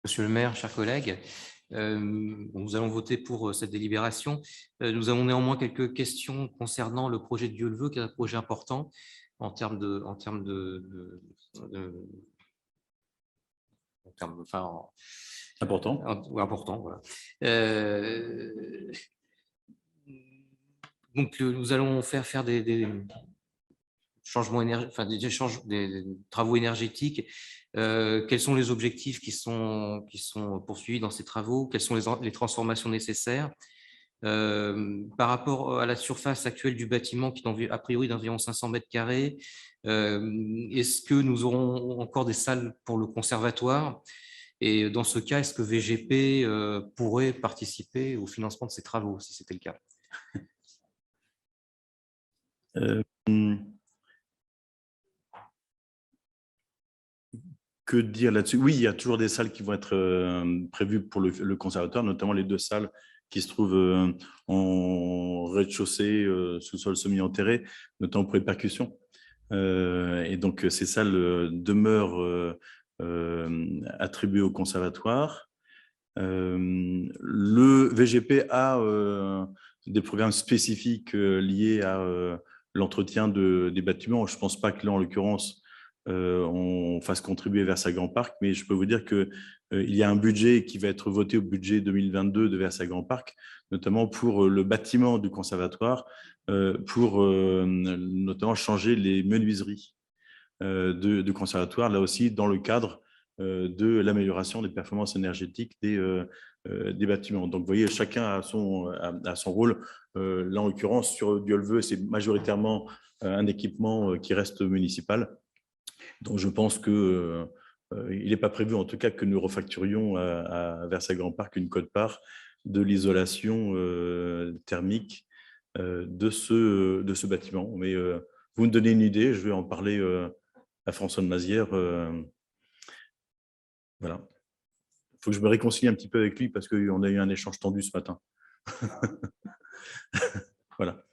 Monsieur le maire, chers collègues, nous allons voter pour cette délibération. Nous avons néanmoins quelques questions concernant le projet de Dieu-le-veut, qui est un projet important en termes de, enfin, Important. important, voilà. Donc, nous allons faire des changements enfin, des travaux énergétiques. Quels sont les objectifs qui sont poursuivis dans ces travaux? Quelles sont les transformations nécessaires? Par rapport à la surface actuelle du bâtiment, qui est a priori d'environ 500 mètres carrés, est-ce que nous aurons encore des salles pour le conservatoire? Et dans ce cas, est-ce que VGP pourrait participer au financement de ces travaux, si c'était le cas? Que dire là-dessus? Oui, il y a toujours des salles qui vont être prévues pour le conservatoire, notamment les 2 salles qui se trouvent en rez-de-chaussée, sous-sol semi-enterré, notamment pour les percussions. Et donc, ces salles demeurent attribuées au conservatoire. Le VGP a des programmes spécifiques liés à l'entretien des bâtiments. Je ne pense pas que là, en l'occurrence, on fasse contribuer Versa Grand Parc, mais je peux vous dire qu'il y a un budget qui va être voté au budget 2022 de Versa Grand Parc, notamment pour le bâtiment du conservatoire, pour notamment changer les menuiseries du conservatoire, là aussi dans le cadre de l'amélioration des performances énergétiques des bâtiments. Donc, vous voyez, chacun a son rôle. Là, en l'occurrence, sur Dieu-le-veut, c'est majoritairement un équipement qui reste municipal. Donc, je pense qu'il n'est pas prévu, en tout cas, que nous refacturions à Versailles Grand Parc une quote-part de l'isolation thermique de ce bâtiment. Mais vous me donnez une idée, je vais en parler à François de Mazières. Voilà. Il faut que je me réconcilie un petit peu avec lui parce qu'on a eu un échange tendu ce matin. Voilà.